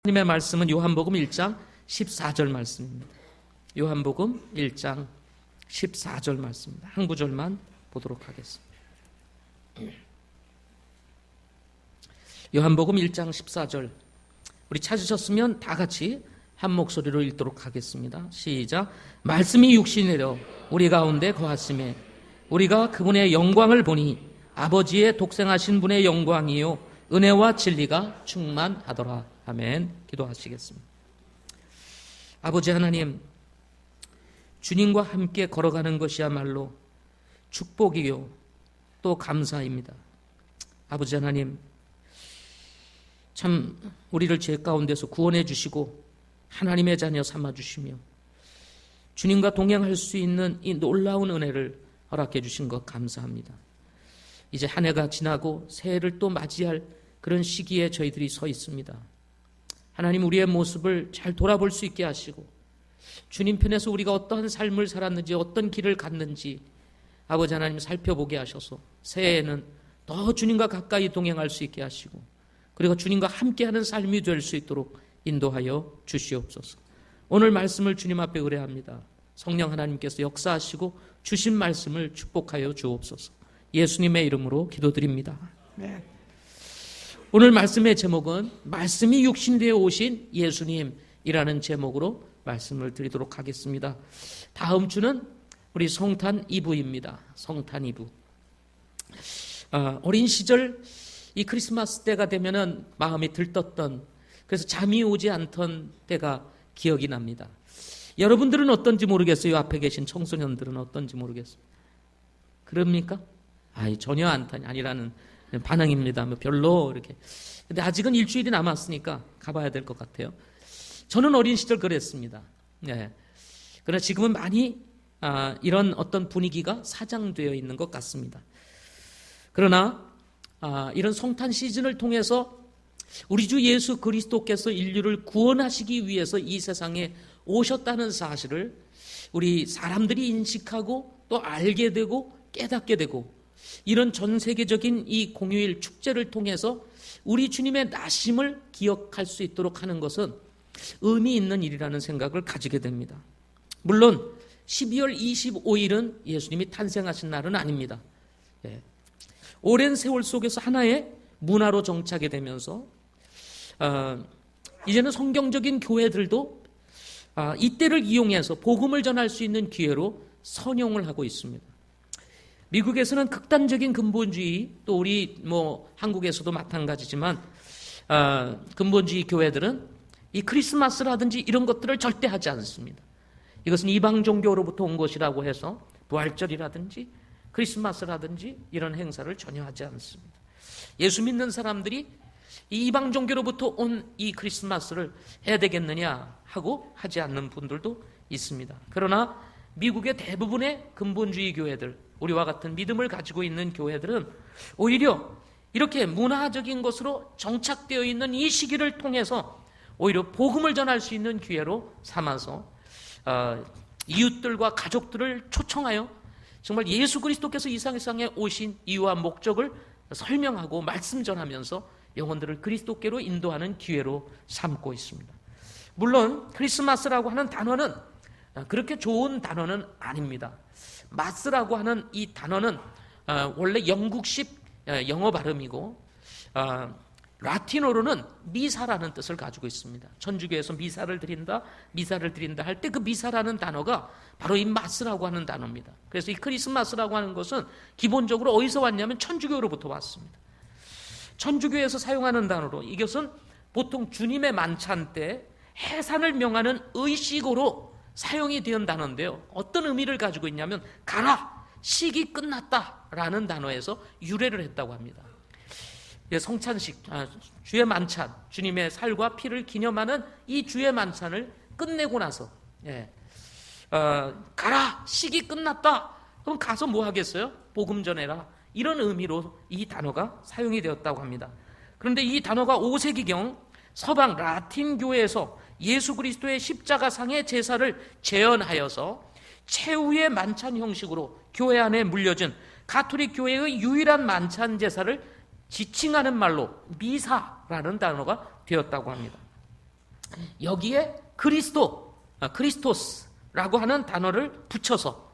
하나님의 말씀은 요한복음 1장 14절 말씀입니다. 요한복음 1장 14절 말씀입니다. 한 구절만 보도록 하겠습니다. 요한복음 1장 14절, 우리 찾으셨으면 다 같이 한 목소리로 읽도록 하겠습니다. 시작. 말씀이 육신이 되어 우리 가운데 거하심에 우리가 그분의 영광을 보니 아버지의 독생하신 분의 영광이요 은혜와 진리가 충만하더라. 아멘. 기도하시겠습니다. 아버지 하나님, 주님과 함께 걸어가는 것이야말로 축복이요 또 감사입니다. 아버지 하나님, 참 우리를 죄 가운데서 구원해 주시고 하나님의 자녀 삼아 주시며 주님과 동행할 수 있는 이 놀라운 은혜를 허락해 주신 것 감사합니다. 이제 한 해가 지나고 새해를 또 맞이할 그런 시기에 저희들이 서 있습니다. 하나님, 우리의 모습을 잘 돌아볼 수 있게 하시고 주님 편에서 우리가 어떠한 삶을 살았는지 어떤 길을 갔는지 아버지 하나님 살펴보게 하셔서 새해에는 더 주님과 가까이 동행할 수 있게 하시고 그리고 주님과 함께하는 삶이 될 수 있도록 인도하여 주시옵소서. 오늘 말씀을 주님 앞에 의뢰합니다. 성령 하나님께서 역사하시고 주신 말씀을 축복하여 주옵소서. 예수님의 이름으로 기도드립니다. 네. 오늘 말씀의 제목은 말씀이 육신 되어 오신 예수님이라는 제목으로 말씀을 드리도록 하겠습니다. 다음 주는 우리 성탄 2부입니다. 성탄 2부. 어린 시절 이 크리스마스 때가 되면은 마음이 들떴던, 그래서 잠이 오지 않던 때가 기억이 납니다. 여러분들은 어떤지 모르겠어요. 앞에 계신 청소년들은 어떤지 모르겠어요. 그럽니까? 전혀 아니라는 반응입니다. 별로 이렇게. 근데 아직은 일주일이 남았으니까 가봐야 될 것 같아요. 저는 어린 시절 그랬습니다. 네. 그러나 지금은 많이 이런 어떤 분위기가 사장되어 있는 것 같습니다. 그러나 이런 성탄 시즌을 통해서 우리 주 예수 그리스도께서 인류를 구원하시기 위해서 이 세상에 오셨다는 사실을 우리 사람들이 인식하고 또 알게 되고 깨닫게 되고, 이런 전 세계적인 이 공휴일 축제를 통해서 우리 주님의 나심을 기억할 수 있도록 하는 것은 의미 있는 일이라는 생각을 가지게 됩니다. 물론 12월 25일은 예수님이 탄생하신 날은 아닙니다. 오랜 세월 속에서 하나의 문화로 정착이 되면서 이제는 성경적인 교회들도 이때를 이용해서 복음을 전할 수 있는 기회로 선용을 하고 있습니다. 미국에서는 극단적인 근본주의, 또 우리 한국에서도 마찬가지지만 근본주의 교회들은 이 크리스마스라든지 이런 것들을 절대 하지 않습니다. 이것은 이방 종교로부터 온 것이라고 해서 부활절이라든지 크리스마스라든지 이런 행사를 전혀 하지 않습니다. 예수 믿는 사람들이 이 이방 종교로부터 온 이 크리스마스를 해야 되겠느냐 하고 하지 않는 분들도 있습니다. 그러나 미국의 대부분의 근본주의 교회들, 우리와 같은 믿음을 가지고 있는 교회들은 오히려 이렇게 문화적인 것으로 정착되어 있는 이 시기를 통해서 오히려 복음을 전할 수 있는 기회로 삼아서 이웃들과 가족들을 초청하여 정말 예수 그리스도께서 이 세상에 오신 이유와 목적을 설명하고 말씀 전하면서 영혼들을 그리스도께로 인도하는 기회로 삼고 있습니다. 물론 크리스마스라고 하는 단어는 그렇게 좋은 단어는 아닙니다. 마스라고 하는 이 단어는 원래 영국식 영어 발음이고 라틴어로는 미사라는 뜻을 가지고 있습니다. 천주교에서 미사를 드린다 할 때 그 미사라는 단어가 바로 이 마스라고 하는 단어입니다. 그래서 이 크리스마스라고 하는 것은 기본적으로 어디서 왔냐면 천주교로부터 왔습니다. 천주교에서 사용하는 단어로, 이것은 보통 주님의 만찬 때 해산을 명하는 의식으로 사용이 된 단어인데요. 어떤 의미를 가지고 있냐면 가라, 식이 끝났다라는 단어에서 유래를 했다고 합니다. 성찬식, 주의 만찬, 주님의 살과 피를 기념하는 이 주의 만찬을 끝내고 나서 가라, 식이 끝났다. 그럼 가서 뭐 하겠어요? 복음 전해라. 이런 의미로 이 단어가 사용이 되었다고 합니다. 그런데 이 단어가 5세기경 서방 라틴 교회에서 예수 그리스도의 십자가상의 제사를 재현하여서 최후의 만찬 형식으로 교회 안에 물려진 가톨릭 교회의 유일한 만찬 제사를 지칭하는 말로 미사라는 단어가 되었다고 합니다. 여기에 크리스토스라고 하는 단어를 붙여서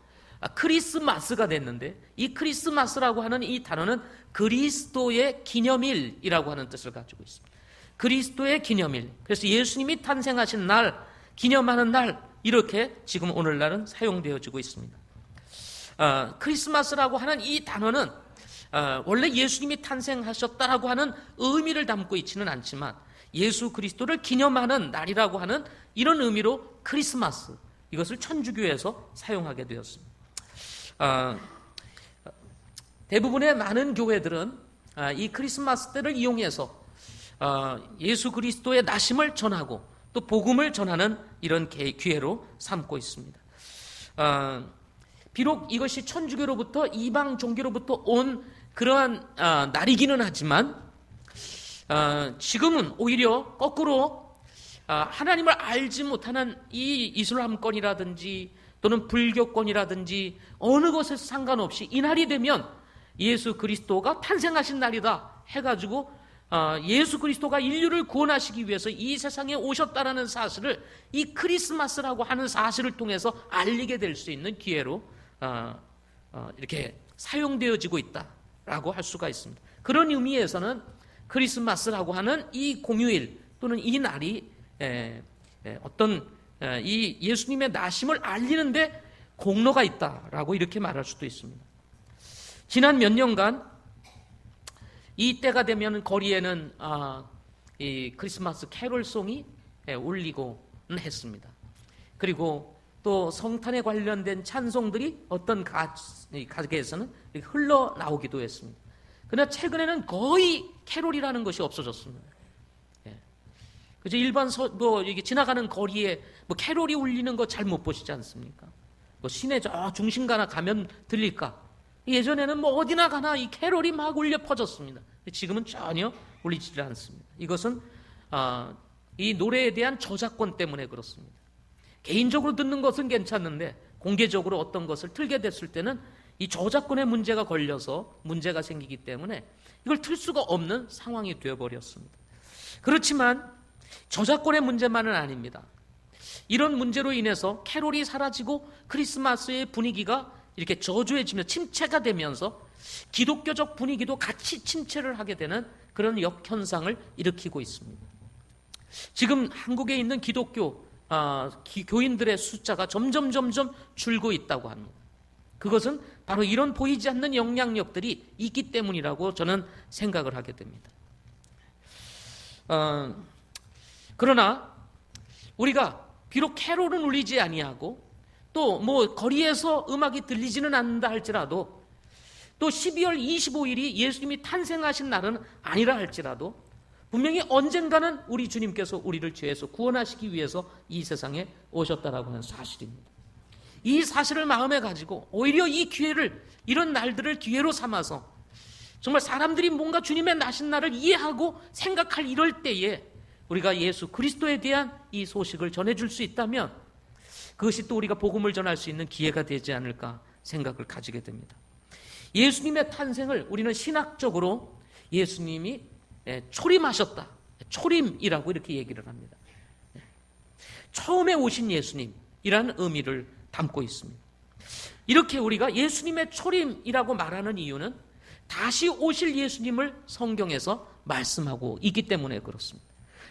크리스마스가 됐는데, 이 크리스마스라고 하는 이 단어는 그리스도의 기념일이라고 하는 뜻을 가지고 있습니다. 그리스도의 기념일. 그래서 예수님이 탄생하신 날, 기념하는 날, 이렇게 지금 오늘날은 사용되어지고 있습니다. 크리스마스라고 하는 이 단어는 원래 예수님이 탄생하셨다라고 하는 의미를 담고 있지는 않지만 예수 그리스도를 기념하는 날이라고 하는 이런 의미로 크리스마스, 이것을 천주교에서 사용하게 되었습니다. 대부분의 많은 교회들은 이 크리스마스 때를 이용해서 예수 그리스도의 나심을 전하고 또 복음을 전하는 이런 기회로 삼고 있습니다. 비록 이것이 천주교로부터 이방 종교로부터 온 그러한 날이기는 하지만 지금은 오히려 거꾸로 하나님을 알지 못하는 이 이슬람권이라든지 또는 불교권이라든지 어느 것에서 상관없이 이 날이 되면 예수 그리스도가 탄생하신 날이다 해가지고 예수 그리스도가 인류를 구원하시기 위해서 이 세상에 오셨다라는 사실을 이 크리스마스라고 하는 사실을 통해서 알리게 될 수 있는 기회로 이렇게 사용되어지고 있다라고 할 수가 있습니다. 그런 의미에서는 크리스마스라고 하는 이 공휴일 또는 이 날이 어떤 이 예수님의 나심을 알리는데 공로가 있다라고 이렇게 말할 수도 있습니다. 지난 몇 년간 이 때가 되면 거리에는 이 크리스마스 캐롤송이 울리곤 했습니다. 그리고 또 성탄에 관련된 찬송들이 어떤 가게에서는 흘러나오기도 했습니다. 그러나 최근에는 거의 캐롤이라는 것이 없어졌습니다. 그죠? 일반 이게 지나가는 거리에 캐롤이 울리는 거 잘 못 보시지 않습니까? 시내 저 중심가나 가면 들릴까? 예전에는 어디나 가나 이 캐롤이 막 울려 퍼졌습니다. 지금은 전혀 울리지 않습니다. 이것은 이 노래에 대한 저작권 때문에 그렇습니다. 개인적으로 듣는 것은 괜찮은데 공개적으로 어떤 것을 틀게 됐을 때는 이 저작권의 문제가 걸려서 문제가 생기기 때문에 이걸 틀 수가 없는 상황이 되어버렸습니다. 그렇지만 저작권의 문제만은 아닙니다. 이런 문제로 인해서 캐롤이 사라지고 크리스마스의 분위기가 이렇게 저조해지며 침체가 되면서 기독교적 분위기도 같이 침체를 하게 되는 그런 역현상을 일으키고 있습니다. 지금 한국에 있는 기독교 교인들의 숫자가 점점 줄고 있다고 합니다. 그것은 바로 이런 보이지 않는 영향력들이 있기 때문이라고 저는 생각을 하게 됩니다. 그러나 우리가 비록 캐롤은 울리지 아니하고 또 거리에서 음악이 들리지는 않는다 할지라도 또 12월 25일이 예수님이 탄생하신 날은 아니라 할지라도 분명히 언젠가는 우리 주님께서 우리를 죄에서 구원하시기 위해서 이 세상에 오셨다라고 하는 사실입니다. 이 사실을 마음에 가지고 오히려 이 기회를, 이런 날들을 기회로 삼아서 정말 사람들이 뭔가 주님의 나신 날을 이해하고 생각할 이럴 때에 우리가 예수 그리스도에 대한 이 소식을 전해줄 수 있다면 그것이 또 우리가 복음을 전할 수 있는 기회가 되지 않을까 생각을 가지게 됩니다. 예수님의 탄생을 우리는 신학적으로 예수님이 초림하셨다, 초림이라고 이렇게 얘기를 합니다. 처음에 오신 예수님이라는 의미를 담고 있습니다. 이렇게 우리가 예수님의 초림이라고 말하는 이유는 다시 오실 예수님을 성경에서 말씀하고 있기 때문에 그렇습니다.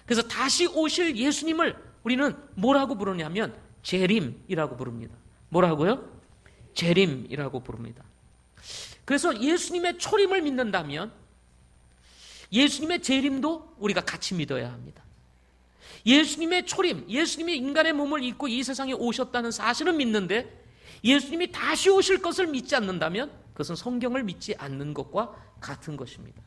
그래서 다시 오실 예수님을 우리는 뭐라고 부르냐면 재림이라고 부릅니다. 뭐라고요? 재림이라고 부릅니다. 그래서 예수님의 초림을 믿는다면 예수님의 재림도 우리가 같이 믿어야 합니다. 예수님의 초림, 예수님이 인간의 몸을 입고 이 세상에 오셨다는 사실은 믿는데 예수님이 다시 오실 것을 믿지 않는다면 그것은 성경을 믿지 않는 것과 같은 것입니다.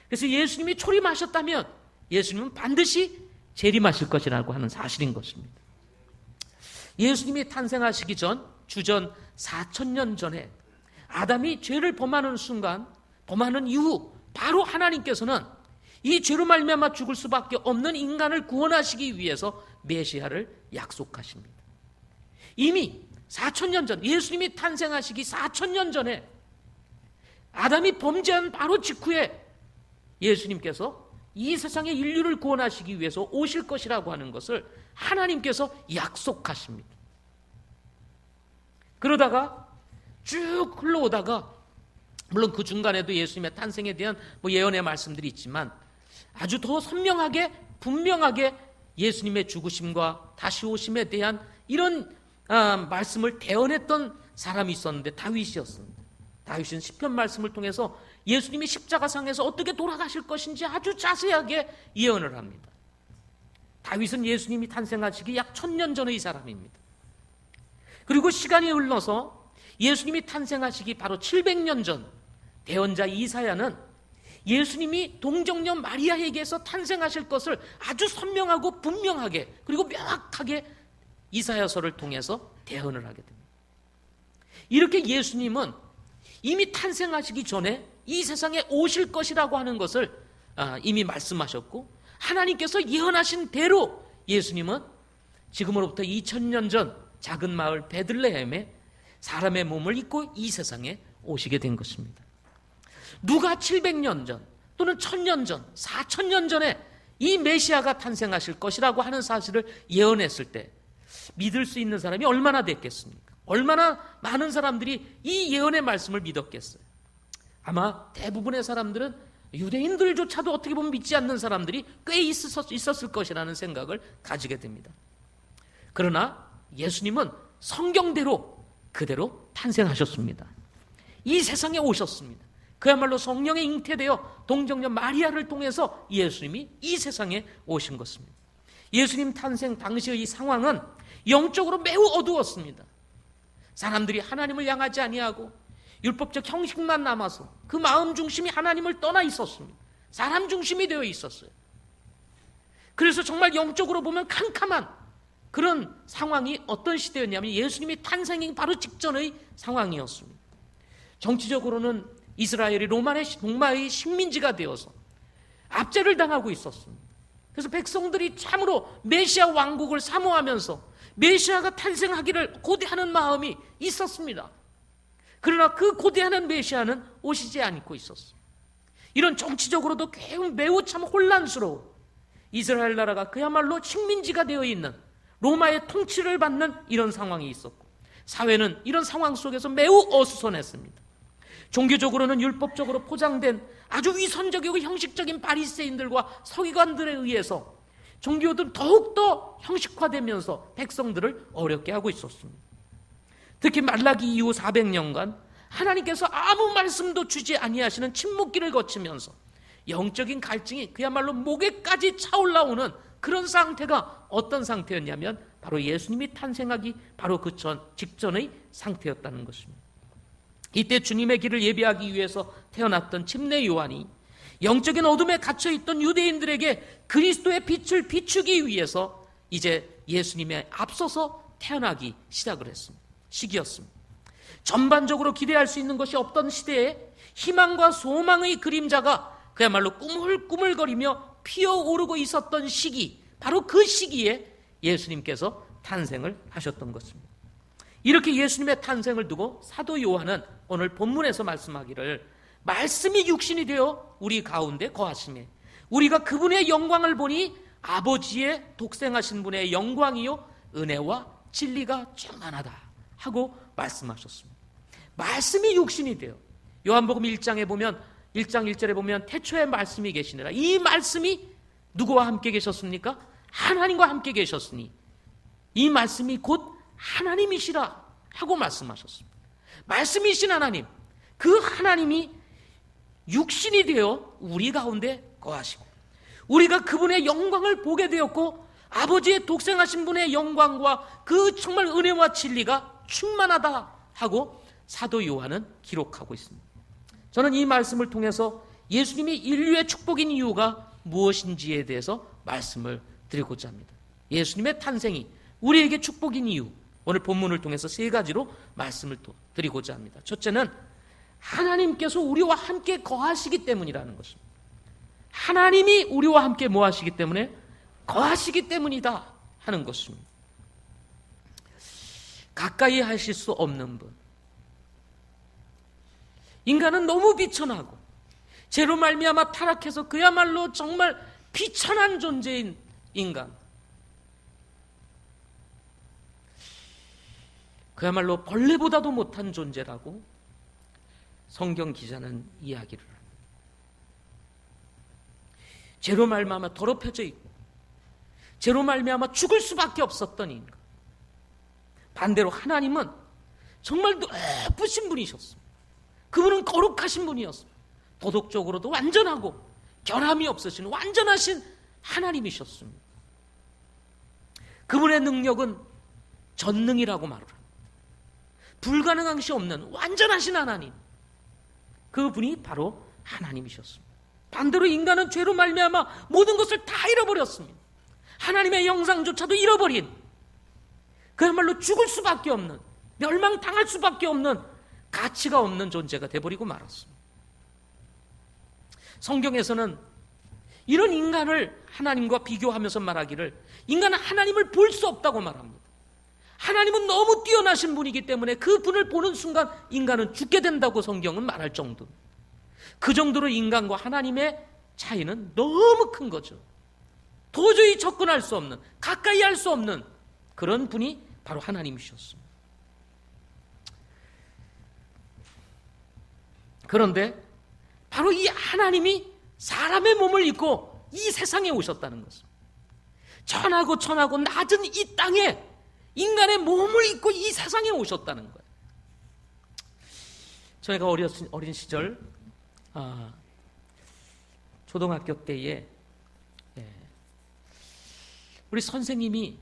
그래서 예수님이 초림하셨다면 예수님은 반드시 재림하실 것이라고 하는 사실인 것입니다. 예수님이 탄생하시기 전 주전 4,000년 전에 아담이 죄를 범하는 순간, 범하는 이후 바로 하나님께서는 이 죄로 말미암아 죽을 수밖에 없는 인간을 구원하시기 위해서 메시아를 약속하십니다. 이미 4,000년 전, 예수님이 탄생하시기 4,000년 전에 아담이 범죄한 바로 직후에 예수님께서 이 세상의 인류를 구원하시기 위해서 오실 것이라고 하는 것을 하나님께서 약속하십니다. 그러다가 쭉 흘러오다가 물론 그 중간에도 예수님의 탄생에 대한 예언의 말씀들이 있지만 아주 더 선명하게 분명하게 예수님의 죽으심과 다시 오심에 대한 이런 말씀을 대언했던 사람이 있었는데 다윗이었습니다. 다윗은 시편 말씀을 통해서 예수님이 십자가상에서 어떻게 돌아가실 것인지 아주 자세하게 예언을 합니다. 다윗은 예수님이 탄생하시기 약 1000년 전의 사람입니다. 그리고 시간이 흘러서 예수님이 탄생하시기 바로 700년 전 대언자 이사야는 예수님이 동정녀 마리아에게서 탄생하실 것을 아주 선명하고 분명하게 그리고 명확하게 이사야서를 통해서 대언을 하게 됩니다. 이렇게 예수님은 이미 탄생하시기 전에 이 세상에 오실 것이라고 하는 것을 이미 말씀하셨고 하나님께서 예언하신 대로 예수님은 지금으로부터 2000년 전 작은 마을 베들레헴에 사람의 몸을 입고 이 세상에 오시게 된 것입니다. 누가 700년 전 또는 1000년 전, 4000년 전에 이 메시아가 탄생하실 것이라고 하는 사실을 예언했을 때 믿을 수 있는 사람이 얼마나 됐겠습니까? 얼마나 많은 사람들이 이 예언의 말씀을 믿었겠어요? 아마 대부분의 사람들은 유대인들조차도 어떻게 보면 믿지 않는 사람들이 꽤 있었을 것이라는 생각을 가지게 됩니다. 그러나 예수님은 성경대로 그대로 탄생하셨습니다. 이 세상에 오셨습니다. 그야말로 성령에 잉태되어 동정녀 마리아를 통해서 예수님이 이 세상에 오신 것입니다. 예수님 탄생 당시의 이 상황은 영적으로 매우 어두웠습니다. 사람들이 하나님을 향하지 아니하고 율법적 형식만 남아서 그 마음 중심이 하나님을 떠나 있었습니다. 사람 중심이 되어 있었어요. 그래서 정말 영적으로 보면 캄캄한 그런 상황이 어떤 시대였냐면 예수님이 탄생이 바로 직전의 상황이었습니다. 정치적으로는 이스라엘이 로마의 식민지가 되어서 압제를 당하고 있었습니다. 그래서 백성들이 참으로 메시아 왕국을 사모하면서 메시아가 탄생하기를 고대하는 마음이 있었습니다. 그러나 그 고대하는 메시아는 오시지 않고 있었어요. 이런 정치적으로도 매우 참 혼란스러운 이스라엘 나라가 그야말로 식민지가 되어 있는 로마의 통치를 받는 이런 상황이 있었고 사회는 이런 상황 속에서 매우 어수선했습니다. 종교적으로는 율법적으로 포장된 아주 위선적이고 형식적인 바리새인들과 서기관들에 의해서 종교들은 더욱더 형식화되면서 백성들을 어렵게 하고 있었습니다. 특히 말라기 이후 400년간 하나님께서 아무 말씀도 주지 아니하시는 침묵기를 거치면서 영적인 갈증이 그야말로 목에까지 차올라오는 그런 상태가 어떤 상태였냐면 바로 예수님이 탄생하기 바로 그 직전의 상태였다는 것입니다. 이때 주님의 길을 예비하기 위해서 태어났던 침례 요한이 영적인 어둠에 갇혀있던 유대인들에게 그리스도의 빛을 비추기 위해서 이제 예수님에 앞서서 태어나기 시작을 했습니다. 시기였습니다. 전반적으로 기대할 수 있는 것이 없던 시대에 희망과 소망의 그림자가 그야말로 꾸물꾸물거리며 피어오르고 있었던 시기, 바로 그 시기에 예수님께서 탄생을 하셨던 것입니다. 이렇게 예수님의 탄생을 두고 사도 요한은 오늘 본문에서 말씀하기를 말씀이 육신이 되어 우리 가운데 거하시매 우리가 그분의 영광을 보니 아버지의 독생하신 분의 영광이요 은혜와 진리가 충만하다 하고 말씀하셨습니다. 말씀이 육신이 되어 요한복음 1장에 보면 1장 1절에 보면 태초에 말씀이 계시니라. 이 말씀이 누구와 함께 계셨습니까? 하나님과 함께 계셨으니 이 말씀이 곧 하나님이시라 하고 말씀하셨습니다. 말씀이신 하나님, 그 하나님이 육신이 되어 우리 가운데 거하시고 우리가 그분의 영광을 보게 되었고 아버지의 독생하신 분의 영광과 그 정말 은혜와 진리가 충만하다 하고 사도 요한은 기록하고 있습니다. 저는 이 말씀을 통해서 예수님이 인류의 축복인 이유가 무엇인지에 대해서 말씀을 드리고자 합니다. 예수님의 탄생이 우리에게 축복인 이유, 오늘 본문을 통해서 세 가지로 말씀을 드리고자 합니다. 첫째는 하나님께서 우리와 함께 거하시기 때문이라는 것입니다. 하나님이 우리와 함께 뭐 하시기 때문에? 거하시기 때문이다 하는 것입니다. 가까이 하실 수 없는 분. 인간은 너무 비천하고 죄로 말미암아 타락해서 그야말로 정말 비천한 존재인 인간, 그야말로 벌레보다도 못한 존재라고 성경 기자는 이야기를 합니다. 죄로 말미암아 더럽혀져 있고 죄로 말미암아 죽을 수밖에 없었던 인간, 반대로 하나님은 정말 높으신 분이셨습니다. 그분은 거룩하신 분이었습니다. 도덕적으로도 완전하고 결함이 없으신 완전하신 하나님이셨습니다. 그분의 능력은 전능이라고 말을 합니다. 불가능한 것이 없는 완전하신 하나님, 그분이 바로 하나님이셨습니다. 반대로 인간은 죄로 말미암아 모든 것을 다 잃어버렸습니다. 하나님의 영상조차도 잃어버린, 그야말로 죽을 수밖에 없는, 멸망당할 수밖에 없는 가치가 없는 존재가 되어버리고 말았습니다. 성경에서는 이런 인간을 하나님과 비교하면서 말하기를 인간은 하나님을 볼 수 없다고 말합니다. 하나님은 너무 뛰어나신 분이기 때문에 그 분을 보는 순간 인간은 죽게 된다고 성경은 말할 정도. 그 정도로 인간과 하나님의 차이는 너무 큰 거죠. 도저히 접근할 수 없는, 가까이 할 수 없는 그런 분이 바로 하나님이셨습니다. 그런데 바로 이 하나님이 사람의 몸을 입고 이 세상에 오셨다는 것입니다. 천하고 낮은 이 땅에 인간의 몸을 입고 이 세상에 오셨다는 거예요. 저희가 어린 시절 초등학교 때에 우리 선생님이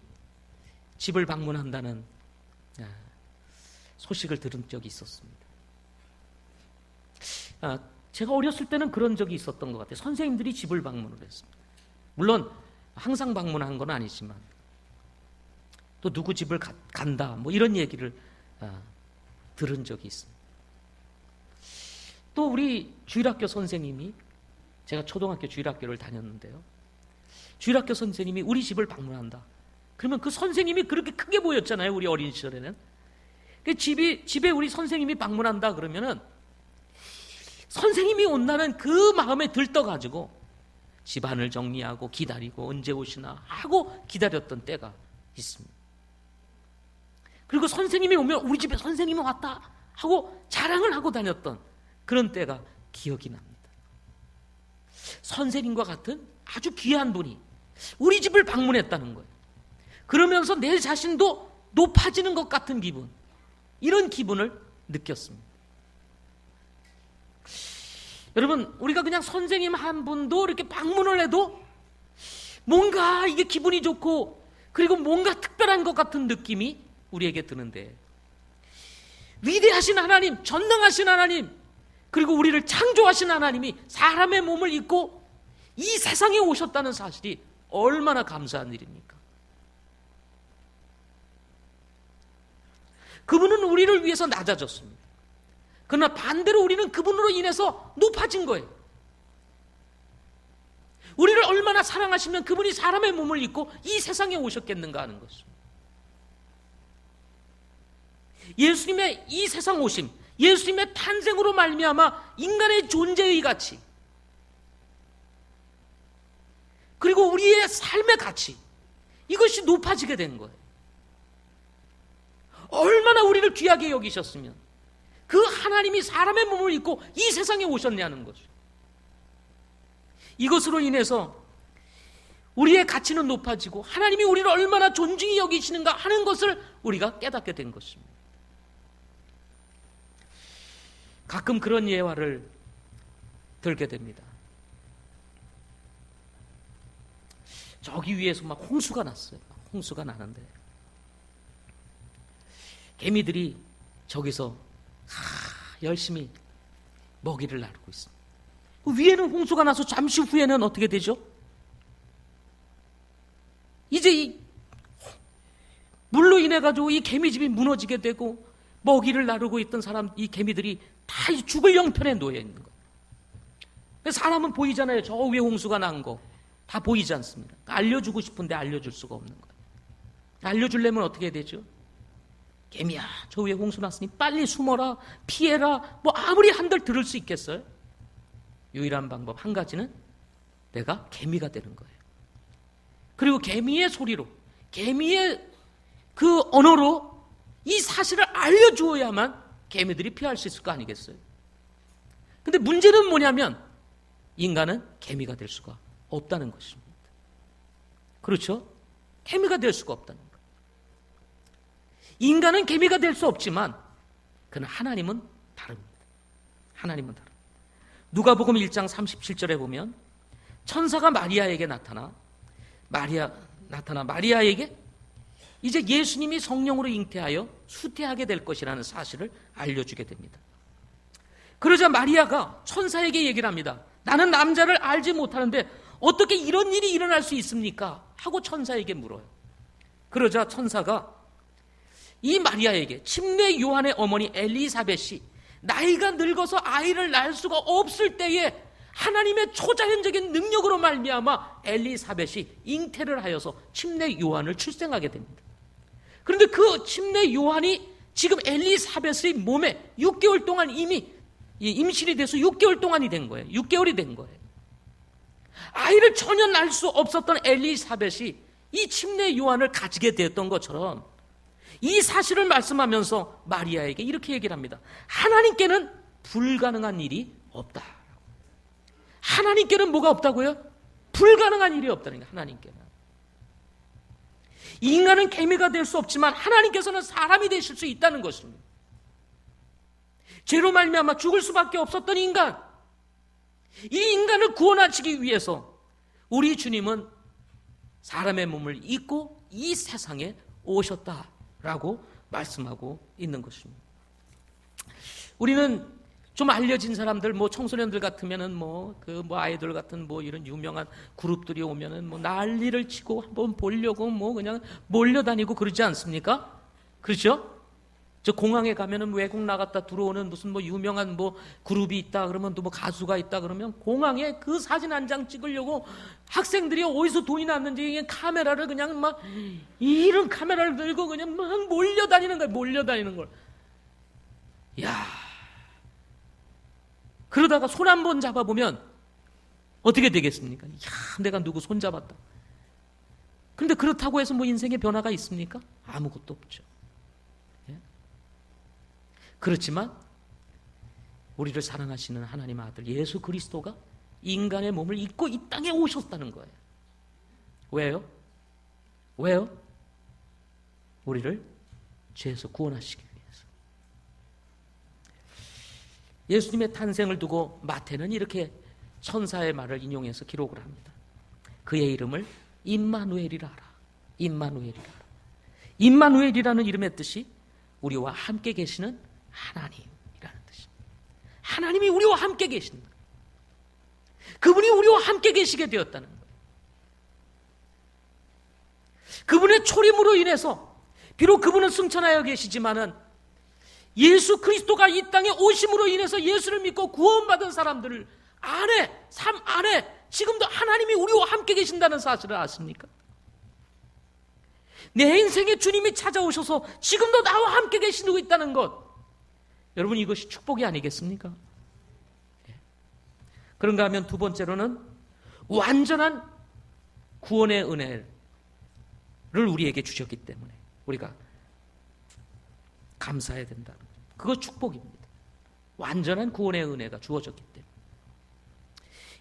집을 방문한다는 소식을 들은 적이 있었습니다. 제가 어렸을 때는 그런 적이 있었던 것 같아요. 선생님들이 집을 방문을 했습니다. 물론 항상 방문한 건 아니지만 또 누구 집을 간다 뭐 이런 얘기를 들은 적이 있습니다. 또 우리 주일학교 선생님이, 제가 초등학교 주일학교를 다녔는데요, 주일학교 선생님이 우리 집을 방문한다 그러면 그 선생님이 그렇게 크게 보였잖아요. 우리 어린 시절에는. 집에 우리 선생님이 방문한다 그러면은 선생님이 온다는 그 마음에 들떠가지고 집안을 정리하고 기다리고 언제 오시나 하고 기다렸던 때가 있습니다. 그리고 선생님이 오면 우리 집에 선생님이 왔다 하고 자랑을 하고 다녔던 그런 때가 기억이 납니다. 선생님과 같은 아주 귀한 분이 우리 집을 방문했다는 거예요. 그러면서 내 자신도 높아지는 것 같은 기분, 이런 기분을 느꼈습니다. 여러분, 우리가 그냥 선생님 한 분도 이렇게 방문을 해도 뭔가 이게 기분이 좋고 그리고 뭔가 특별한 것 같은 느낌이 우리에게 드는데, 위대하신 하나님, 전능하신 하나님, 그리고 우리를 창조하신 하나님이 사람의 몸을 입고 이 세상에 오셨다는 사실이 얼마나 감사한 일입니까? 그분은 우리를 위해서 낮아졌습니다. 그러나 반대로 우리는 그분으로 인해서 높아진 거예요. 우리를 얼마나 사랑하시면 그분이 사람의 몸을 입고 이 세상에 오셨겠는가 하는 것입니다. 예수님의 이 세상 오심, 예수님의 탄생으로 말미암아 인간의 존재의 가치, 그리고 우리의 삶의 가치, 이것이 높아지게 된 거예요. 얼마나 우리를 귀하게 여기셨으면 그 하나님이 사람의 몸을 입고 이 세상에 오셨냐는 거죠. 이것으로 인해서 우리의 가치는 높아지고 하나님이 우리를 얼마나 존중히 여기시는가 하는 것을 우리가 깨닫게 된 것입니다. 가끔 그런 예화를 들게 됩니다. 저기 위에서 막 홍수가 났어요. 홍수가 나는데 개미들이 저기서 열심히 먹이를 나르고 있습니다. 위에는 홍수가 나서 잠시 후에는 어떻게 되죠? 이제 이 물로 인해 가지고 이 개미집이 무너지게 되고 먹이를 나르고 있던 사람, 이 개미들이 다 죽을 형편에 놓여 있는 거예요. 사람은 보이잖아요. 저 위에 홍수가 난 거 다 보이지 않습니다. 알려주고 싶은데 알려줄 수가 없는 거예요. 알려주려면 어떻게 해야 되죠? 개미야, 저 위에 홍수 났으니 빨리 숨어라, 피해라, 뭐 아무리 한들 들을 수 있겠어요? 유일한 방법 한 가지는 내가 개미가 되는 거예요. 그리고 개미의 소리로, 개미의 그 언어로 이 사실을 알려주어야만 개미들이 피할 수 있을 거 아니겠어요? 근데 문제는 뭐냐면 인간은 개미가 될 수가 없다는 것입니다. 그렇죠? 개미가 될 수가 없다는 것. 인간은 개미가 될 수 없지만 그러나 하나님은 다릅니다. 하나님은 다릅니다. 누가복음 1장 37절에 보면 천사가 마리아에게 나타나 마리아에게 이제 예수님이 성령으로 잉태하여 수태하게 될 것이라는 사실을 알려주게 됩니다. 그러자 마리아가 천사에게 얘기를 합니다. 나는 남자를 알지 못하는데 어떻게 이런 일이 일어날 수 있습니까? 하고 천사에게 물어요. 그러자 천사가 이 마리아에게 침례 요한의 어머니 엘리사벳이 나이가 늙어서 아이를 낳을 수가 없을 때에 하나님의 초자연적인 능력으로 말미암아 엘리사벳이 잉태를 하여서 침례 요한을 출생하게 됩니다. 그런데 그 침례 요한이 지금 엘리사벳의 몸에 6개월 동안 이미 임신이 돼서 6개월 동안이 된 거예요. 6개월이 된 거예요. 아이를 전혀 낳을 수 없었던 엘리사벳이 이 침례 요한을 가지게 되었던 것처럼 이 사실을 말씀하면서 마리아에게 이렇게 얘기를 합니다. 하나님께는 불가능한 일이 없다. 하나님께는 뭐가 없다고요? 불가능한 일이 없다는 거예요. 하나님께는. 인간은 개미가 될 수 없지만 하나님께서는 사람이 되실 수 있다는 것입니다. 죄로 말미암아 죽을 수밖에 없었던 인간, 이 인간을 구원하시기 위해서 우리 주님은 사람의 몸을 입고 이 세상에 오셨다라고 말씀하고 있는 것입니다. 우리는 좀 알려진 사람들, 청소년들 같으면은 아이돌 같은 이런 유명한 그룹들이 오면은 난리를 치고 한번 보려고 그냥 몰려다니고 그러지 않습니까? 그렇죠? 저 공항에 가면은 외국 나갔다 들어오는 무슨 유명한 그룹이 있다 그러면 또 가수가 있다 그러면 공항에 그 사진 한 장 찍으려고 학생들이 어디서 돈이 났는지 그냥 카메라를 그냥 이런 카메라를 들고 그냥 몰려다니는 걸. 야. 그러다가 손 한 번 잡아보면 어떻게 되겠습니까? 야, 내가 누구 손 잡았다. 그런데 그렇다고 해서 인생에 변화가 있습니까? 아무것도 없죠. 그렇지만 우리를 사랑하시는 하나님 아들 예수 그리스도가 인간의 몸을 입고 이 땅에 오셨다는 거예요. 왜요? 우리를 죄에서 구원하시기 위해서. 예수님의 탄생을 두고 마태는 이렇게 천사의 말을 인용해서 기록을 합니다. 그의 이름을 임마누엘이라 하라. 임마누엘이라는 이름의 뜻이 우리와 함께 계시는 하나님이라는 뜻입니다. 하나님이 우리와 함께 계신다. 그분이 우리와 함께 계시게 되었다는 거예요. 그분의 초림으로 인해서 비록 그분은 승천하여 계시지만은 예수 그리스도가 이 땅에 오심으로 인해서 예수를 믿고 구원받은 사람들 삶 안에 지금도 하나님이 우리와 함께 계신다는 사실을 아십니까? 내 인생에 주님이 찾아오셔서 지금도 나와 함께 계시고 있다는 것, 여러분 이것이 축복이 아니겠습니까? 그런가 하면 두 번째로는 완전한 구원의 은혜를 우리에게 주셨기 때문에 우리가 감사해야 된다. 그거 축복입니다. 완전한 구원의 은혜가 주어졌기 때문에.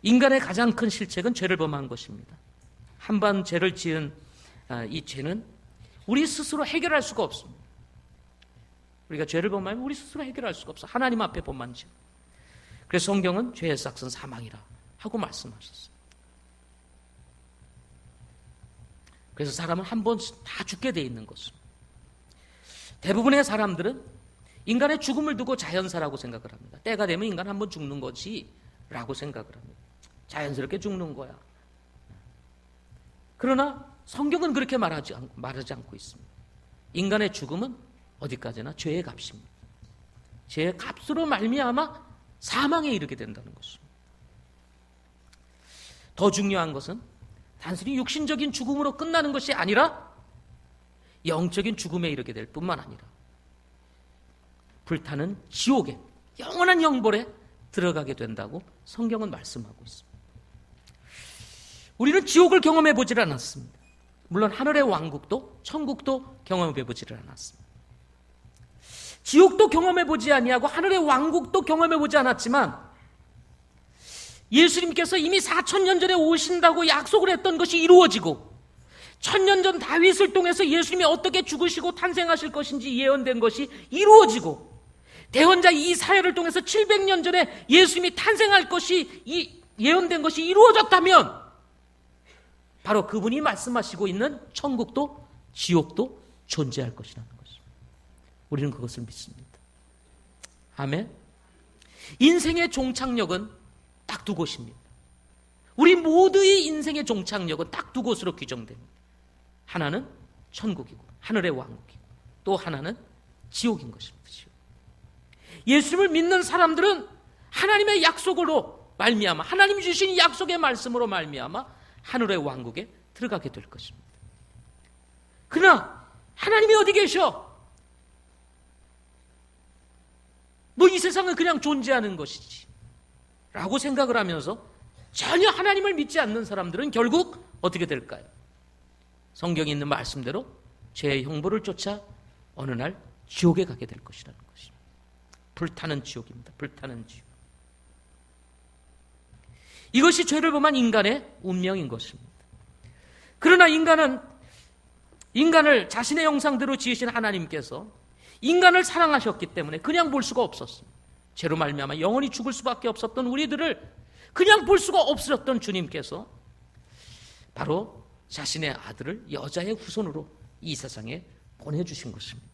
인간의 가장 큰 실책은 죄를 범한 것입니다. 한 번 죄를 지은 이 죄는 우리 스스로 해결할 수가 없습니다. 우리가 죄를 범하면 우리 스스로 해결할 수가 없어. 하나님 앞에 범한 죄. 그래서 성경은 죄의 삭은 사망이라 하고 말씀하셨어요. 그래서 사람은 한 번 다 죽게 돼 있는 것입니다. 대부분의 사람들은 인간의 죽음을 두고 자연사라고 생각을 합니다. 때가 되면 인간 한 번 죽는 거지 라고 생각을 합니다. 자연스럽게 죽는 거야. 그러나 성경은 그렇게 말하지 않고 있습니다. 인간의 죽음은 어디까지나 죄의 값입니다. 죄의 값으로 말미암아 사망에 이르게 된다는 것입니다. 더 중요한 것은 단순히 육신적인 죽음으로 끝나는 것이 아니라 영적인 죽음에 이르게 될 뿐만 아니라 불타는 지옥에 영원한 형벌에 들어가게 된다고 성경은 말씀하고 있습니다. 우리는 지옥을 경험해 보질 않았습니다. 물론 하늘의 왕국도 천국도 경험해 보질 않았습니다. 지옥도 경험해 보지 아니하고 하늘의 왕국도 경험해 보지 않았지만 예수님께서 이미 4,000년 전에 오신다고 약속을 했던 것이 이루어지고 1,000년 전 다윗을 통해서 예수님이 어떻게 죽으시고 탄생하실 것인지 예언된 것이 이루어지고 대언자 이사야를 통해서 700년 전에 예수님이 탄생할 것이 예언된 것이 이루어졌다면 바로 그분이 말씀하시고 있는 천국도 지옥도 존재할 것이라는 것입니다. 우리는 그것을 믿습니다. 아멘. 인생의 종착역은 딱 두 곳입니다. 우리 모두의 인생의 종착역은 딱 두 곳으로 규정됩니다. 하나는 천국이고 하늘의 왕국이고 또 하나는 지옥인 것입니다. 예수님을 믿는 사람들은 하나님의 약속으로 말미암아 하나님이 주신 약속의 말씀으로 말미암아 하늘의 왕국에 들어가게 될 것입니다. 그러나 하나님이 어디 계셔? 뭐 이 세상은 그냥 존재하는 것이지 라고 생각을 하면서 전혀 하나님을 믿지 않는 사람들은 결국 어떻게 될까요? 성경에 있는 말씀대로 죄의 형벌을 쫓아 어느 날 지옥에 가게 될 것이라는 것입니다. 불타는 지옥입니다. 불타는 지옥. 이것이 죄를 범한 인간의 운명인 것입니다. 그러나 인간을 자신의 형상대로 지으신 하나님께서 인간을 사랑하셨기 때문에 그냥 볼 수가 없었습니다. 죄로 말미암아 영원히 죽을 수밖에 없었던 우리들을 그냥 볼 수가 없었던 주님께서 바로 자신의 아들을 여자의 후손으로 이 세상에 보내주신 것입니다.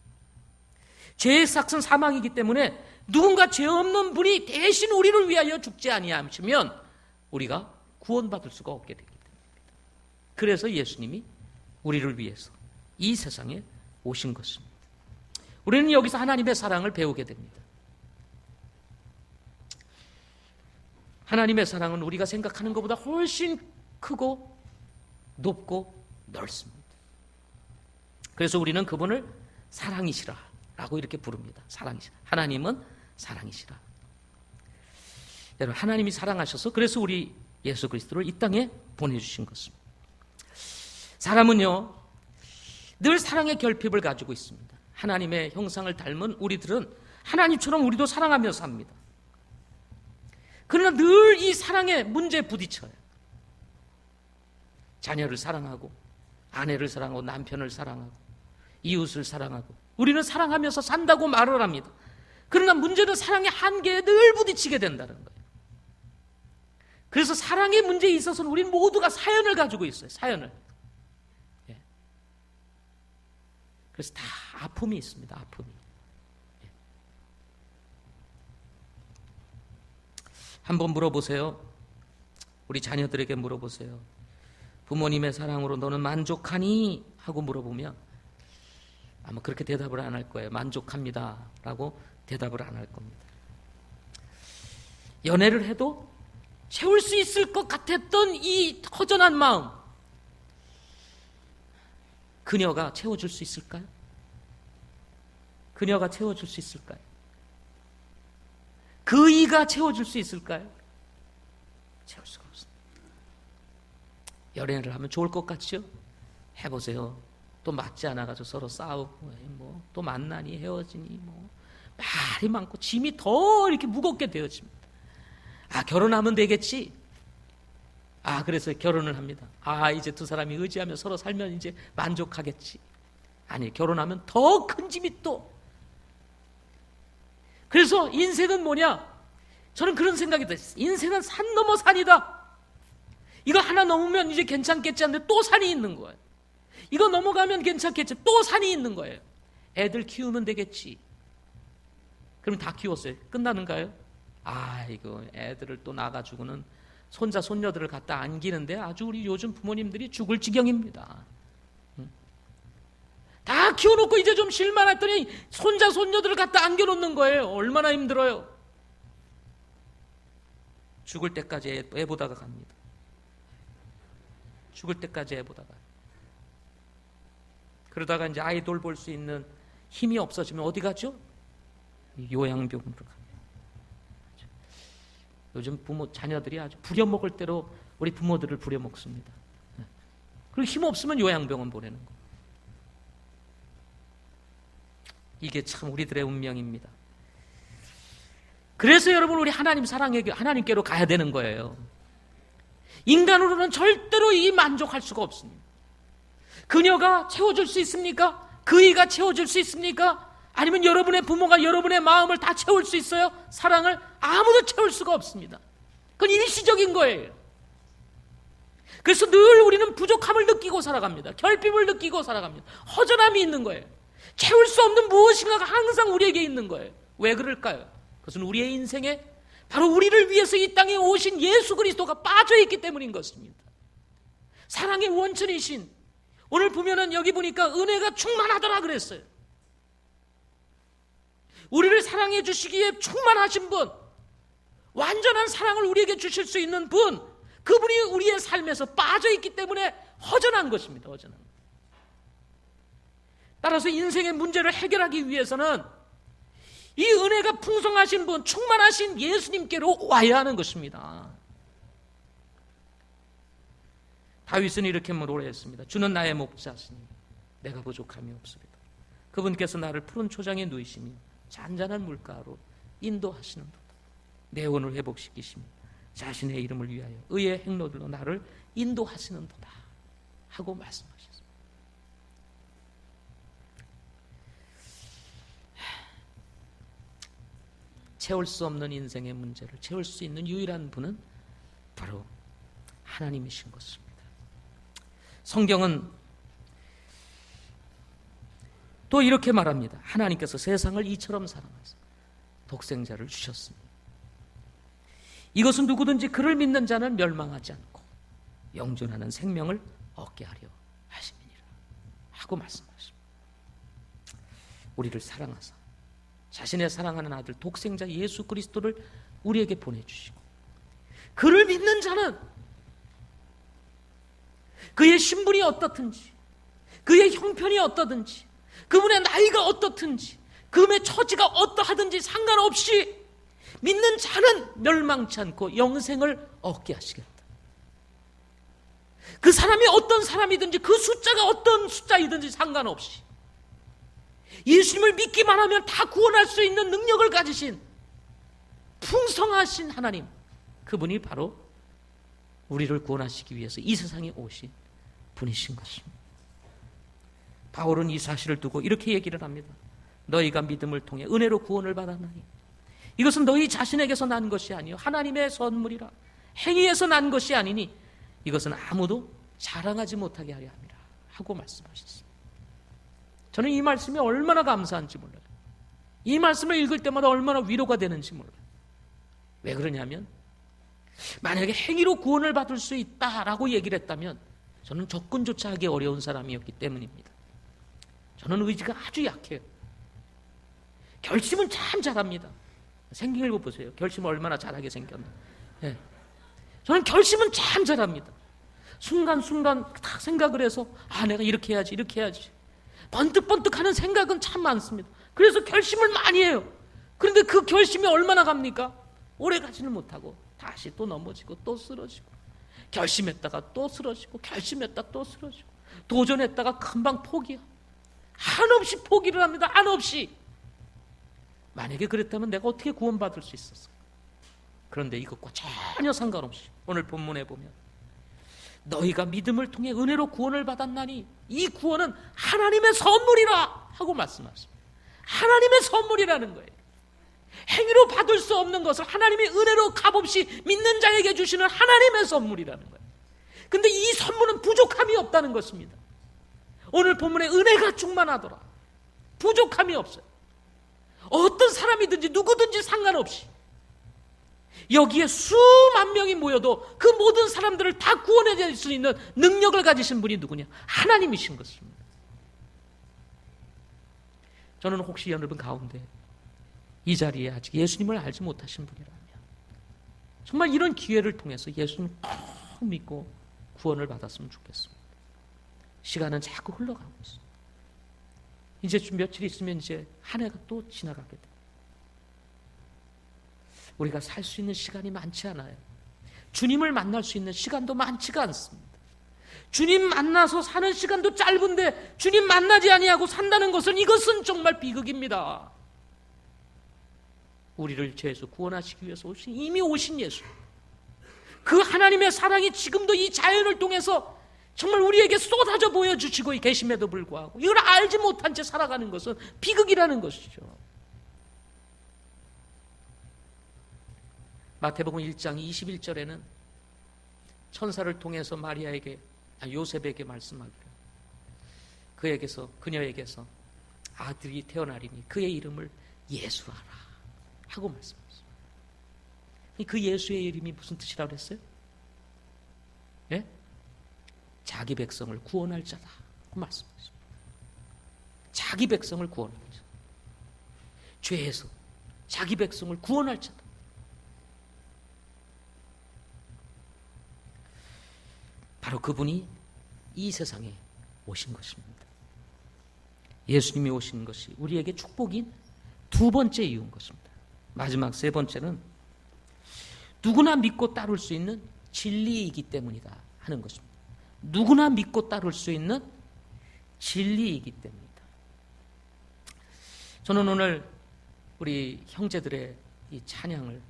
죄의 삭은 사망이기 때문에 누군가 죄 없는 분이 대신 우리를 위하여 죽지 아니하시면 우리가 구원받을 수가 없게 되기 때문입니다. 그래서 예수님이 우리를 위해서 이 세상에 오신 것입니다. 우리는 여기서 하나님의 사랑을 배우게 됩니다. 하나님의 사랑은 우리가 생각하는 것보다 훨씬 크고 높고 넓습니다. 그래서 우리는 그분을 사랑이시라 라고 이렇게 부릅니다. 사랑이시라. 하나님은 사랑이시라. 여러분, 하나님이 사랑하셔서 그래서 우리 예수 그리스도를 이 땅에 보내주신 것입니다. 사람은요 늘 사랑의 결핍을 가지고 있습니다. 하나님의 형상을 닮은 우리들은 하나님처럼 우리도 사랑하며 삽니다. 그러나 늘 이 사랑의 문제에 부딪혀요. 자녀를 사랑하고 아내를 사랑하고 남편을 사랑하고 이웃을 사랑하고 우리는 사랑하면서 산다고 말을 합니다. 그러나 문제는 사랑의 한계에 늘 부딪히게 된다는 거예요. 그래서 사랑의 문제에 있어서는 우리는 모두가 사연을 가지고 있어요. 사연을. 예. 그래서 다 아픔이 있습니다. 아픔이. 예. 한번 물어보세요. 우리 자녀들에게 물어보세요. 부모님의 사랑으로 너는 만족하니? 하고 물어보면 아마 그렇게 대답을 안 할 거예요. 만족합니다 라고 대답을 안 할 겁니다. 연애를 해도 채울 수 있을 것 같았던 이 허전한 마음, 그녀가 채워줄 수 있을까요? 그녀가 채워줄 수 있을까요? 그 이가 채워줄 수 있을까요? 채울 수가 없습니다. 연애를 하면 좋을 것 같죠? 해보세요. 또 맞지 않아가지고 서로 싸우고 또 만나니 헤어지니 말이 많고 짐이 더 이렇게 무겁게 되어집니다. 결혼하면 되겠지. 그래서 결혼을 합니다. 이제 두 사람이 의지하며 서로 살면 이제 만족하겠지. 아니, 결혼하면 더 큰 짐이 또. 그래서 인생은 뭐냐? 저는 그런 생각이 들었어요. 인생은 산 넘어 산이다. 이거 하나 넘으면 이제 괜찮겠지 하는데 또 산이 있는 거예요. 이거 넘어가면 괜찮겠지. 또 산이 있는 거예요. 애들 키우면 되겠지. 그럼 다 키웠어요. 끝나는가요? 이거 애들을 또 낳아가지고는 손자 손녀들을 갖다 안기는데 아주 우리 요즘 부모님들이 죽을 지경입니다. 다 키워놓고 이제 좀 쉴만 했더니 손자 손녀들을 갖다 안겨놓는 거예요. 얼마나 힘들어요. 죽을 때까지 애 보다가 갑니다. 죽을 때까지 애 보다가. 그러다가 이제 아이 돌볼 수 있는 힘이 없어지면 어디 가죠? 요양병원으로 갑니다. 요즘 부모 자녀들이 아주 부려먹을 대로 우리 부모들을 부려먹습니다. 그리고 힘없으면 요양병원 보내는 거. 이게 참 우리들의 운명입니다. 그래서 여러분, 우리 하나님 하나님께로 가야 되는 거예요. 인간으로는 절대로 이 만족할 수가 없습니다. 그녀가 채워줄 수 있습니까? 그이가 채워줄 수 있습니까? 아니면 여러분의 부모가 여러분의 마음을 다 채울 수 있어요? 사랑을 아무도 채울 수가 없습니다. 그건 일시적인 거예요. 그래서 늘 우리는 부족함을 느끼고 살아갑니다. 결핍을 느끼고 살아갑니다. 허전함이 있는 거예요. 채울 수 없는 무엇인가가 항상 우리에게 있는 거예요. 왜 그럴까요? 그것은 우리의 인생에 바로 우리를 위해서 이 땅에 오신 예수 그리스도가 빠져있기 때문인 것입니다. 사랑의 원천이신, 오늘 보면은 여기 보니까 은혜가 충만하더라 그랬어요. 우리를 사랑해 주시기에 충만하신 분, 완전한 사랑을 우리에게 주실 수 있는 분, 그분이 우리의 삶에서 빠져있기 때문에 허전한 것입니다. 허전한 것. 따라서 인생의 문제를 해결하기 위해서는 이 은혜가 풍성하신 분, 충만하신 예수님께로 와야 하는 것입니다. 다윗은 이렇게 노래했습니다. 주는 나의 목자시니 내가 부족함이 없으리다. 그분께서 나를 푸른 초장에 누이시며 잔잔한 물가로 인도하시는도다. 내 영혼을 회복시키시며 자신의 이름을 위하여 의의 행로들로 나를 인도하시는도다 하고 말씀하셨습니다. 채울 수 없는 인생의 문제를 채울 수 있는 유일한 분은 바로 하나님이신 것입니다. 성경은 또 이렇게 말합니다. 하나님께서 세상을 이처럼 사랑하사 독생자를 주셨습니다. 이것은 누구든지 그를 믿는 자는 멸망하지 않고 영존하는 생명을 얻게 하려 하심이니라 하고 말씀하십니다. 우리를 사랑하사 자신의 사랑하는 아들 독생자 예수 그리스도를 우리에게 보내주시고, 그를 믿는 자는 그의 신분이 어떻든지, 그의 형편이 어떠든지, 그분의 나이가 어떻든지, 그분의 처지가 어떠하든지 상관없이 믿는 자는 멸망치 않고 영생을 얻게 하시겠다. 그 사람이 어떤 사람이든지, 그 숫자가 어떤 숫자이든지 상관없이 예수님을 믿기만 하면 다 구원할 수 있는 능력을 가지신 풍성하신 하나님, 그분이 바로 우리를 구원하시기 위해서 이 세상에 오신 분이신 것입니다. 바울은 이 사실을 두고 이렇게 얘기를 합니다. 너희가 믿음을 통해 은혜로 구원을 받았나니 이것은 너희 자신에게서 난 것이 아니요 하나님의 선물이라. 행위에서 난 것이 아니니 이것은 아무도 자랑하지 못하게 하려 함이라 하고 말씀하셨습니다. 저는 이 말씀이 얼마나 감사한지 몰라요. 이 말씀을 읽을 때마다 얼마나 위로가 되는지 몰라요. 왜 그러냐면, 만약에 행위로 구원을 받을 수 있다라고 얘기를 했다면 저는 접근조차 하기 어려운 사람이었기 때문입니다. 저는 의지가 아주 약해요. 결심은 참 잘합니다. 생긴 거 보세요. 결심을 얼마나 잘하게 생겼나. 네. 저는 결심은 참 잘합니다. 순간순간 딱 생각을 해서 내가 이렇게 해야지, 이렇게 해야지. 번뜩번뜩하는 생각은 참 많습니다. 그래서 결심을 많이 해요. 그런데 그 결심이 얼마나 갑니까? 오래 가지는 못하고 다시 또 넘어지고 또 쓰러지고, 결심했다가 또 쓰러지고, 결심했다가 또 쓰러지고, 도전했다가 금방 포기하고, 한없이 포기를 합니다. 한없이. 만약에 그랬다면 내가 어떻게 구원받을 수 있었을까? 그런데 이것과 전혀 상관없이 오늘 본문에 보면 너희가 믿음을 통해 은혜로 구원을 받았나니 이 구원은 하나님의 선물이라 하고 말씀하십니다. 하나님의 선물이라는 거예요. 행위로 받을 수 없는 것을 하나님이 은혜로 값없이 믿는 자에게 주시는 하나님의 선물이라는 거예요. 근데 이 선물은 부족함이 없다는 것입니다. 오늘 본문에 은혜가 충만하더라. 부족함이 없어요. 어떤 사람이든지 누구든지 상관없이 여기에 수만 명이 모여도 그 모든 사람들을 다 구원해낼 수 있는 능력을 가지신 분이 누구냐? 하나님이신 것입니다. 저는 혹시 여러분 가운데 이 자리에 아직 예수님을 알지 못하신 분이라면 정말 이런 기회를 통해서 예수님을 꼭 믿고 구원을 받았으면 좋겠습니다. 시간은 자꾸 흘러가고 있습니다. 이제 좀 며칠 있으면 이제 한 해가 또 지나가게 됩니다. 우리가 살 수 있는 시간이 많지 않아요. 주님을 만날 수 있는 시간도 많지가 않습니다. 주님 만나서 사는 시간도 짧은데 주님 만나지 아니하고 산다는 것은 이것은 정말 비극입니다. 우리를 죄에서 구원하시기 위해서 이미 오신 예수, 그 하나님의 사랑이 지금도 이 자연을 통해서 정말 우리에게 쏟아져 보여주시고 계심에도 불구하고 이걸 알지 못한 채 살아가는 것은 비극이라는 것이죠. 마태복음 1장 21절에는 천사를 통해서 요셉에게 말씀하기를 그녀에게서 아들이 태어나리니 그의 이름을 예수하라 하고 말씀하셨어요. 그 예수의 이름이 무슨 뜻이라고 그랬어요? 예? 자기 백성을 구원할 자다 그 말씀하셨어요. 자기 백성을 구원할 자, 죄에서 자기 백성을 구원할 자다. 바로 그분이 이 세상에 오신 것입니다. 예수님이 오신 것이 우리에게 축복인 두 번째 이유인 것입니다. 마지막 세 번째는 누구나 믿고 따를 수 있는 진리이기 때문이다 하는 것입니다. 누구나 믿고 따를 수 있는 진리이기 때문이다. 저는 오늘 우리 형제들의 이 찬양을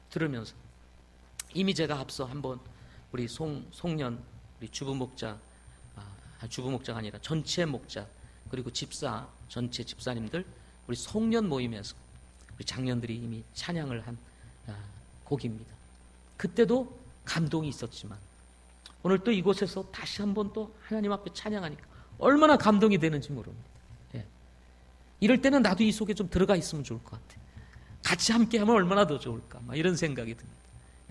들으면서 이미 제가 앞서 한번 우리 송년 우리 주부목자가 아니라 전체 목자 그리고 집사 전체 집사님들 우리 송년 모임에서 우리 장년들이 이미 찬양을 한 곡입니다. 그때도 감동이 있었지만 오늘 또 이곳에서 다시 한번 또 하나님 앞에 찬양하니까 얼마나 감동이 되는지 모릅니다. 예. 이럴 때는 나도 이 속에 좀 들어가 있으면 좋을 것 같아요. 같이 함께 하면 얼마나 더 좋을까 막 이런 생각이 듭니다.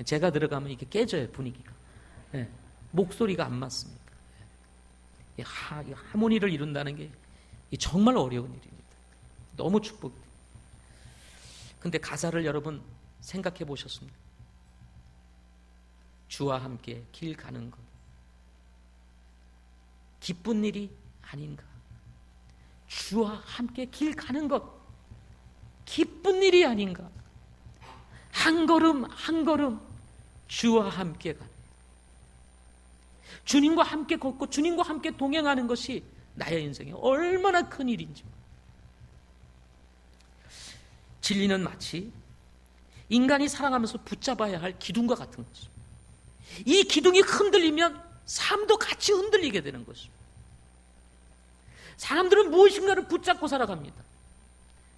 제가 들어가면 이게 깨져요, 분위기가. 예. 목소리가 안 맞습니다. 예. 하모니를 이룬다는 게 정말 어려운 일입니다. 너무 축복입니다. 근데 가사를 여러분 생각해 보셨습니까? 주와 함께 길 가는 것 기쁜 일이 아닌가? 주와 함께 길 가는 것 기쁜 일이 아닌가? 한 걸음 한 걸음 주와 함께 가는 주님과 함께 걷고 주님과 함께 동행하는 것이 나의 인생에 얼마나 큰 일인지. 진리는 마치 인간이 살아가면서 붙잡아야 할 기둥과 같은 것입니다. 이 기둥이 흔들리면 삶도 같이 흔들리게 되는 것입니다. 사람들은 무엇인가를 붙잡고 살아갑니다.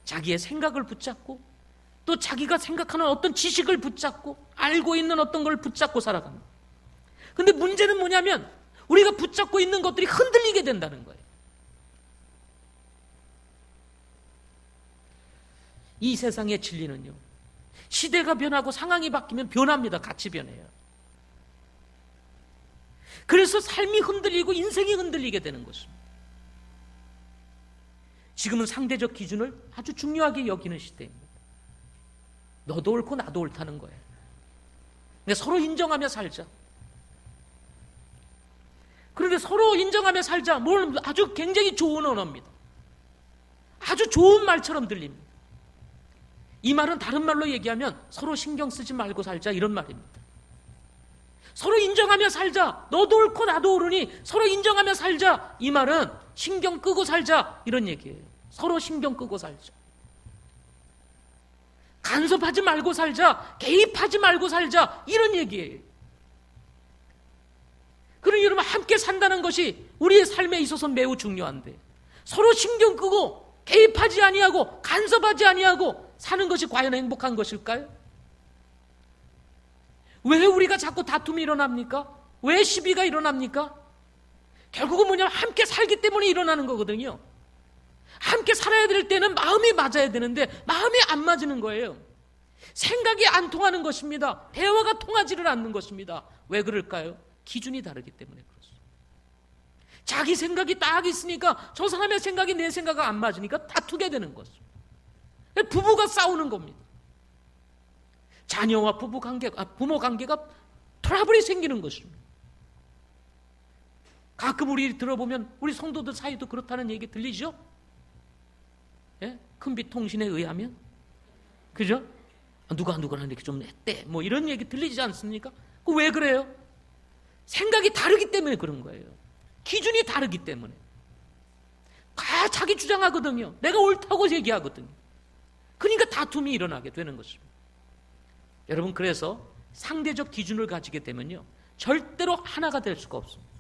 자기의 생각을 붙잡고 또 자기가 생각하는 어떤 지식을 붙잡고 알고 있는 어떤 걸 붙잡고 살아갑니다. 그런데 문제는 뭐냐면 우리가 붙잡고 있는 것들이 흔들리게 된다는 거예요. 이 세상의 진리는요, 시대가 변하고 상황이 바뀌면 변합니다. 같이 변해요. 그래서 삶이 흔들리고 인생이 흔들리게 되는 것입니다. 지금은 상대적 기준을 아주 중요하게 여기는 시대입니다. 너도 옳고 나도 옳다는 거예요. 근데 서로 인정하며 살자. 그런데 서로 인정하며 살자. 뭘 아주 굉장히 좋은 언어입니다. 아주 좋은 말처럼 들립니다. 이 말은 다른 말로 얘기하면 서로 신경 쓰지 말고 살자 이런 말입니다. 서로 인정하며 살자. 너도 옳고 나도 옳으니 서로 인정하며 살자. 이 말은 신경 끄고 살자 이런 얘기예요. 서로 신경 끄고 살자. 간섭하지 말고 살자. 개입하지 말고 살자 이런 얘기예요. 그러니 여러분 함께 산다는 것이 우리의 삶에 있어서 매우 중요한데 서로 신경 끄고 개입하지 아니하고 간섭하지 아니하고 사는 것이 과연 행복한 것일까요? 왜 우리가 자꾸 다툼이 일어납니까? 왜 시비가 일어납니까? 결국은 뭐냐면 함께 살기 때문에 일어나는 거거든요. 함께 살아야 될 때는 마음이 맞아야 되는데 마음이 안 맞는 거예요. 생각이 안 통하는 것입니다. 대화가 통하지를 않는 것입니다. 왜 그럴까요? 기준이 다르기 때문에 그렇습니다. 자기 생각이 딱 있으니까 저 사람의 생각이 내 생각과 안 맞으니까 다투게 되는 것입니다. 부부가 싸우는 겁니다. 자녀와 부모 관계가 트러블이 생기는 것입니다. 가끔 우리 들어보면 우리 성도들 사이도 그렇다는 얘기 들리죠? 예? 큰빛 통신에 의하면 그죠? 누가 이렇게 좀 했대. 뭐 이런 얘기 들리지 않습니까? 그 왜 그래요? 생각이 다르기 때문에 그런 거예요. 기준이 다르기 때문에. 다 자기 주장하거든요. 내가 옳다고 얘기하거든요. 그러니까 다툼이 일어나게 되는 것입니다. 여러분, 그래서 상대적 기준을 가지게 되면요, 절대로 하나가 될 수가 없습니다.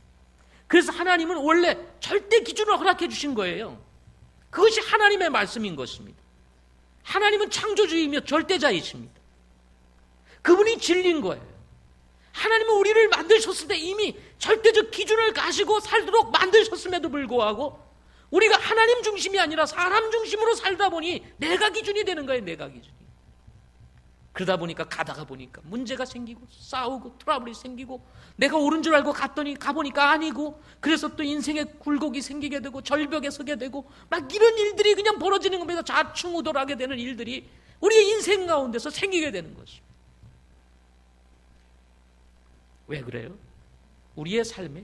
그래서 하나님은 원래 절대 기준을 허락해 주신 거예요. 그것이 하나님의 말씀인 것입니다. 하나님은 창조주이며 절대자이십니다. 그분이 진리인 거예요. 하나님은 우리를 만드셨을 때 이미 절대적 기준을 가지고 살도록 만드셨음에도 불구하고 우리가 하나님 중심이 아니라 사람 중심으로 살다 보니 내가 기준이 되는 거예요. 내가 기준이. 그러다 보니까 가다가 보니까 문제가 생기고 싸우고 트러블이 생기고 내가 옳은 줄 알고 갔더니 가보니까 아니고, 그래서 또 인생에 굴곡이 생기게 되고 절벽에 서게 되고 막 이런 일들이 그냥 벌어지는 겁니다. 좌충우돌하게 되는 일들이 우리의 인생 가운데서 생기게 되는 것입니다. 왜 그래요? 우리의 삶에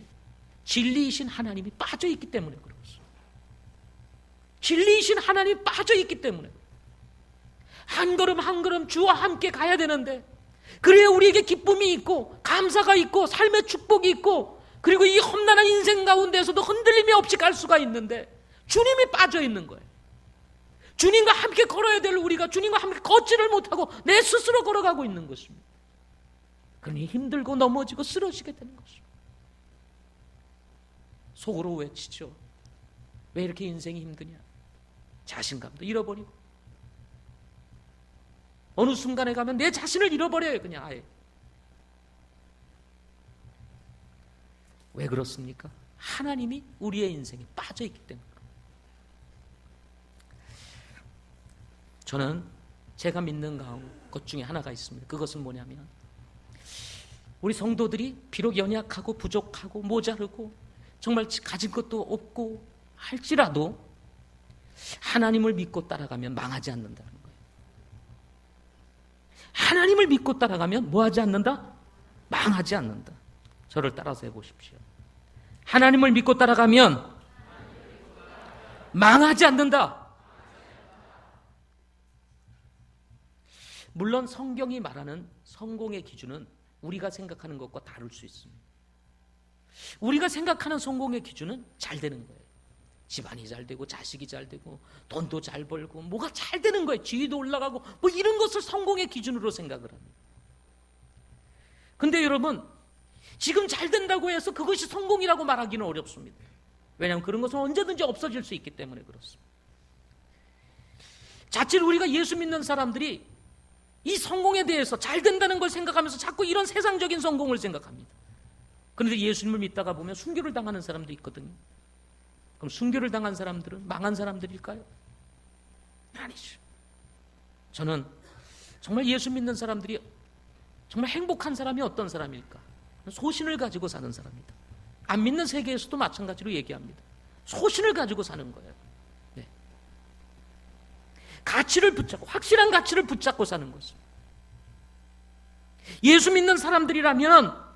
진리이신 하나님이 빠져있기 때문에 그렇습니다. 진리이신 하나님이 빠져있기 때문에 한 걸음 한 걸음 주와 함께 가야 되는데, 그래야 우리에게 기쁨이 있고 감사가 있고 삶의 축복이 있고, 그리고 이 험난한 인생 가운데서도 흔들림이 없이 갈 수가 있는데 주님이 빠져있는 거예요. 주님과 함께 걸어야 될 우리가 주님과 함께 걷지를 못하고 내 스스로 걸어가고 있는 것입니다. 그러니 힘들고 넘어지고 쓰러지게 되는 것입니다. 속으로 외치죠. 왜 이렇게 인생이 힘드냐? 자신감도 잃어버리고 어느 순간에 가면 내 자신을 잃어버려요. 그냥 아예. 왜 그렇습니까? 하나님이 우리의 인생에 빠져있기 때문에. 저는 제가 믿는 것 중에 하나가 있습니다. 그것은 뭐냐면, 우리 성도들이 비록 연약하고 부족하고 모자르고 정말 가진 것도 없고 할지라도 하나님을 믿고 따라가면 망하지 않는다는 거예요. 하나님을 믿고 따라가면 뭐하지 않는다? 망하지 않는다. 저를 따라서 해보십시오. 하나님을 믿고 따라가면 망하지 않는다. 물론 성경이 말하는 성공의 기준은 우리가 생각하는 것과 다를 수 있습니다. 우리가 생각하는 성공의 기준은 잘 되는 거예요. 집안이 잘 되고 자식이 잘 되고 돈도 잘 벌고 뭐가 잘 되는 거예요. 지위도 올라가고 뭐 이런 것을 성공의 기준으로 생각을 합니다. 근데 여러분, 지금 잘 된다고 해서 그것이 성공이라고 말하기는 어렵습니다. 왜냐하면 그런 것은 언제든지 없어질 수 있기 때문에 그렇습니다. 자칫 우리가 예수 믿는 사람들이 이 성공에 대해서 잘 된다는 걸 생각하면서 자꾸 이런 세상적인 성공을 생각합니다. 그런데 예수님을 믿다가 보면 순교를 당하는 사람도 있거든요. 그럼 순교를 당한 사람들은 망한 사람들일까요? 아니죠. 저는 정말 예수 믿는 사람들이 정말 행복한 사람이 어떤 사람일까? 소신을 가지고 사는 사람입니다. 안 믿는 세계에서도 마찬가지로 얘기합니다. 소신을 가지고 사는 거예요. 네. 가치를 붙잡고, 확실한 가치를 붙잡고 사는 것입니다. 예수 믿는 사람들이라면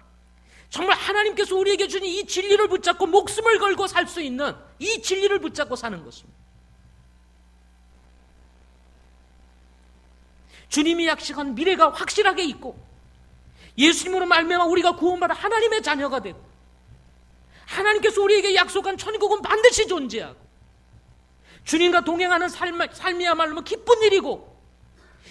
정말 하나님께서 우리에게 주신 이 진리를 붙잡고 목숨을 걸고 살 수 있는 이 진리를 붙잡고 사는 것입니다. 주님이 약속한 미래가 확실하게 있고, 예수님으로 말미암아 우리가 구원받아 하나님의 자녀가 되고, 하나님께서 우리에게 약속한 천국은 반드시 존재하고, 주님과 동행하는 삶이야말로 기쁜 일이고,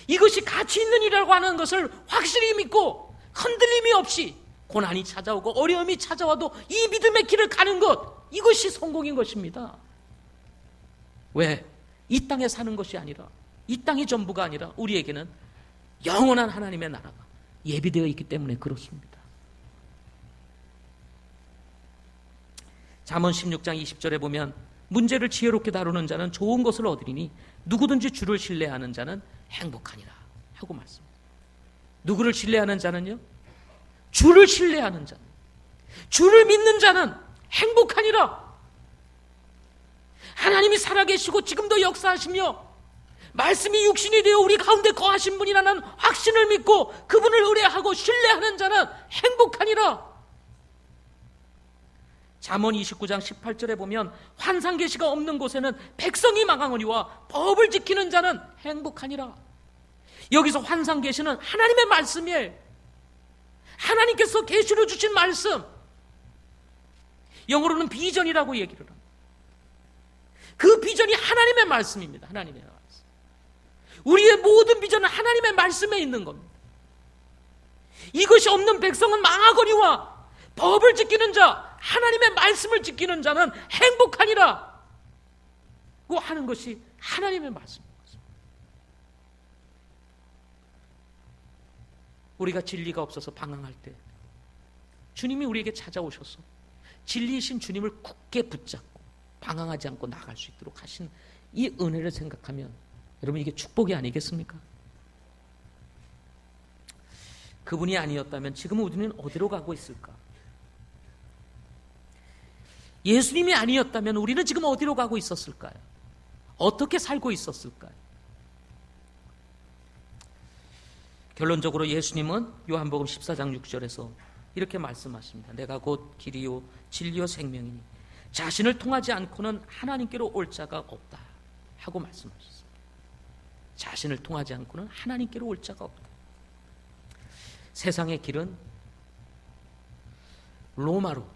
이것이 가치 있는 일이라고 하는 것을 확실히 믿고 흔들림이 없이 고난이 찾아오고 어려움이 찾아와도 이 믿음의 길을 가는 것, 이것이 성공인 것입니다. 왜? 이 땅에 사는 것이 아니라, 이 땅이 전부가 아니라 우리에게는 영원한 하나님의 나라가 예비되어 있기 때문에 그렇습니다. 잠언 16장 20절에 보면, 문제를 지혜롭게 다루는 자는 좋은 것을 얻으리니 누구든지 주를 신뢰하는 자는 행복하니라 하고 말씀합니다. 누구를 신뢰하는 자는요? 주를 신뢰하는 자, 주를 믿는 자는 행복하니라. 하나님이 살아계시고 지금도 역사하시며 말씀이 육신이 되어 우리 가운데 거하신 분이라는 확신을 믿고 그분을 의뢰하고 신뢰하는 자는 행복하니라. 잠언 29장 18절에 보면, 환상 계시가 없는 곳에는 백성이 망하거니와 법을 지키는 자는 행복하니라. 여기서 환상 계시는 하나님의 말씀이에요. 하나님께서 계시로 주신 말씀. 영어로는 비전이라고 얘기를 합니다. 그 비전이 하나님의 말씀입니다. 하나님의 말씀. 우리의 모든 비전은 하나님의 말씀에 있는 겁니다. 이것이 없는 백성은 망하거니와 법을 지키는 자, 하나님의 말씀을 지키는 자는 행복하니라 고 하는 것이 하나님의 말씀입니다. 우리가 진리가 없어서 방황할 때 주님이 우리에게 찾아오셔서 진리이신 주님을 굳게 붙잡고 방황하지 않고 나갈 수 있도록 하신 이 은혜를 생각하면 여러분, 이게 축복이 아니겠습니까? 그분이 아니었다면 지금 우리는 어디로 가고 있을까? 예수님이 아니었다면 우리는 지금 어디로 가고 있었을까요? 어떻게 살고 있었을까요? 결론적으로 예수님은 요한복음 14장 6절에서 이렇게 말씀하십니다. 내가 곧 길이요 진리요 생명이니 자신을 통하지 않고는 하나님께로 올 자가 없다 하고 말씀하셨습니다. 자신을 통하지 않고는 하나님께로 올 자가 없다. 세상의 길은 로마로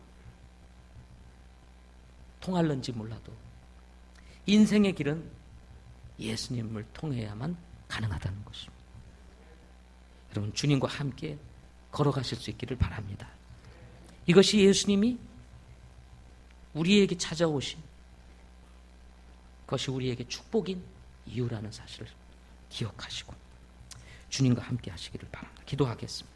통할는지 몰라도 인생의 길은 예수님을 통해야만 가능하다는 것입니다. 여러분, 주님과 함께 걸어가실 수 있기를 바랍니다. 이것이 예수님이 우리에게 찾아오신 것이 우리에게 축복인 이유라는 사실을 기억하시고 주님과 함께 하시기를 바랍니다. 기도하겠습니다.